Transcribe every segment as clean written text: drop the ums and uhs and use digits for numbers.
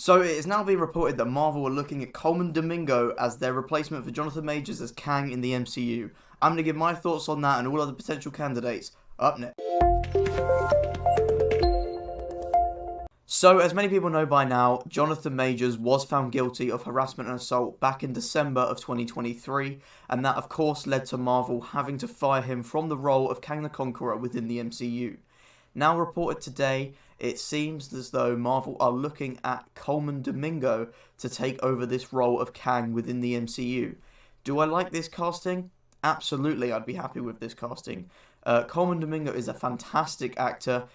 So it has now been reported that Marvel are looking at Colman Domingo as their replacement for Jonathan Majors as Kang in the MCU. I'm going to give my thoughts on that and all other potential candidates up next. So, as many people know by now, Jonathan Majors was found guilty of harassment and assault back in December of 2023, and that of course led to Marvel having to fire him from the role of Kang the Conqueror within the MCU. Now reported today, it seems as though Marvel are looking at Colman Domingo to take over this role of Kang within the MCU. Do I like this casting? Absolutely, I'd be happy with this casting. Colman Domingo is a fantastic actor.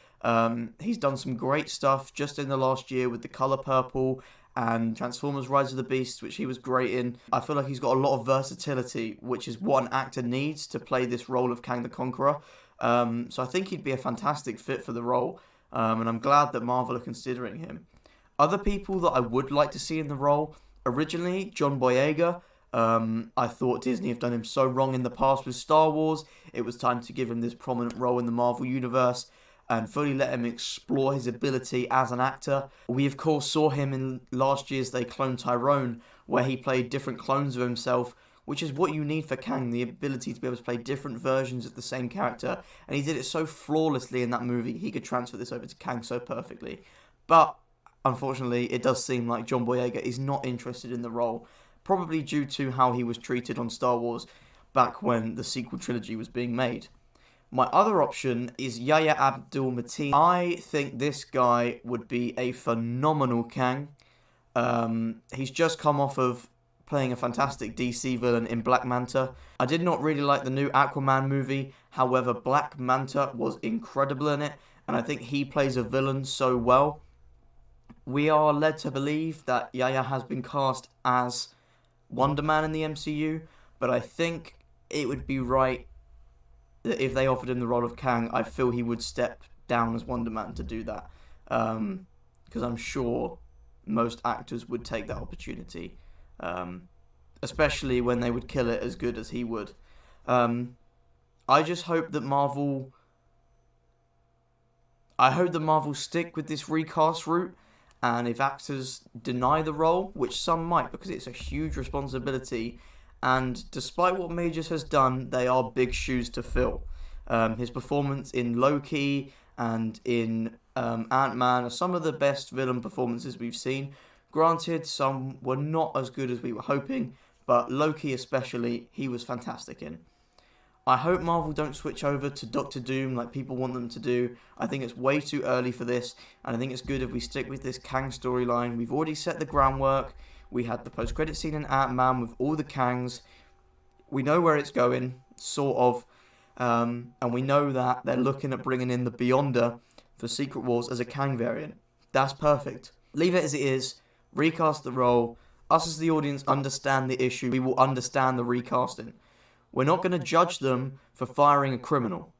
He's done some great stuff just in the last year with The Colour Purple and Transformers Rise of the Beast, which he was great in. I feel like he's got a lot of versatility, which is what an actor needs to play this role of Kang the Conqueror. So I think he'd be a fantastic fit for the role, and I'm glad that Marvel are considering him. Other people that I would like to see in the role, originally, John Boyega. I thought Disney have done him so wrong in the past with Star Wars. It was time to give him this prominent role in the Marvel Universe and fully let him explore his ability as an actor. We of course saw him in last year's They Cloned Tyrone, where he played different clones of himself, which is what you need for Kang, the ability to be able to play different versions of the same character. And he did it so flawlessly in that movie, he could transfer this over to Kang so perfectly. But unfortunately, it does seem like John Boyega is not interested in the role, probably due to how he was treated on Star Wars back when the sequel trilogy was being made. My other option is Yahya Abdul-Mateen. I think this guy would be a phenomenal Kang. He's just come off of playing a fantastic DC villain in Black Manta. I did not really like the new Aquaman movie, however Black Manta was incredible in it, and I think he plays a villain so well. We are led to believe that Yahya has been cast as Wonder Man in the MCU, but I think it would be right that if they offered him the role of Kang, I feel he would step down as Wonder Man to do that, because I'm sure most actors would take that opportunity, especially when they would kill it as good as he would. I just hope that Marvel stick with this recast route, and if actors deny the role, which some might because it's a huge responsibility, and despite what Majors has done, they are big shoes to fill. His performance in Loki and in Ant-Man are some of the best villain performances we've seen. Granted, some were not as good as we were hoping, but Loki especially, he was fantastic in. I hope Marvel don't switch over to Doctor Doom like people want them to do. I think it's way too early for this, and I think it's good if we stick with this Kang storyline. We've already set the groundwork. We had the post-credit scene in Ant-Man with all the Kangs. We know where it's going, sort of, and we know that they're looking at bringing in the Beyonder for Secret Wars as a Kang variant. That's perfect. Leave it as it is. Recast the role. Us as the audience understand the issue. We will understand the recasting. We're not going to judge them for firing a criminal.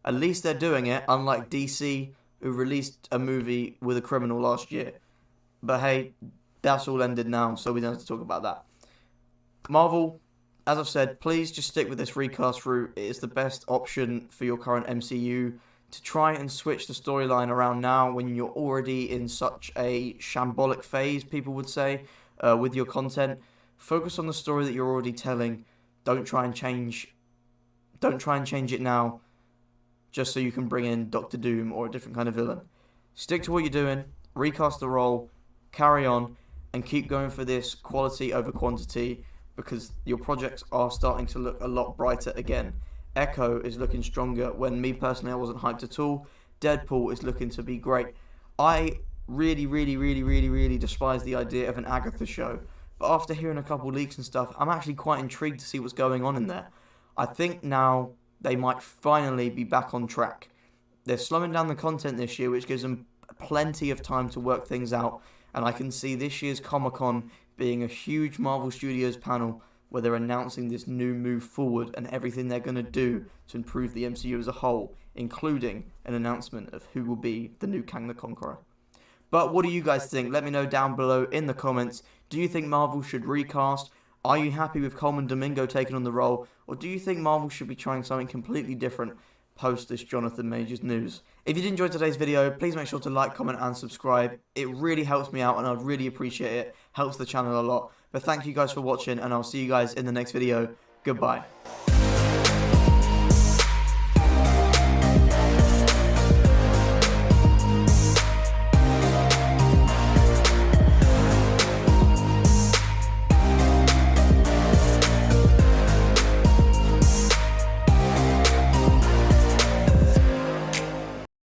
At least they're doing it, unlike DC, who released a movie with a criminal last year. But hey, that's all ended now, so we don't have to talk about that. Marvel, as I've said, please just stick with this recast route. It is the best option for your current MCU. To try and switch the storyline around now when you're already in such a shambolic phase, people would say, with your content. Focus on the story that you're already telling. Don't try and change it now just so you can bring in Doctor Doom or a different kind of villain. Stick to what you're doing, recast the role, carry on, and keep going for this quality over quantity, because your projects are starting to look a lot brighter again. Echo is looking stronger when me personally I wasn't hyped at all. Deadpool is looking to be great. I really despise the idea of an Agatha show, but after hearing a couple leaks and stuff, I'm actually quite intrigued to see what's going on in there. I think now they might finally be back on track. They're slowing down the content this year, which gives them plenty of time to work things out, and I can see this year's Comic-Con being a huge Marvel Studios panel where they're announcing this new move forward and everything they're going to do to improve the MCU as a whole, including an announcement of who will be the new Kang the Conqueror. But what do you guys think? Let me know down below in the comments. Do you think Marvel should recast? Are you happy with Colman Domingo taking on the role? Or do you think Marvel should be trying something completely different post this Jonathan Majors news? If you did enjoy today's video, please make sure to like, comment, and subscribe. It really helps me out, and I'd really appreciate it. Helps the channel a lot. But thank you guys for watching, and I'll see you guys in the next video. Goodbye.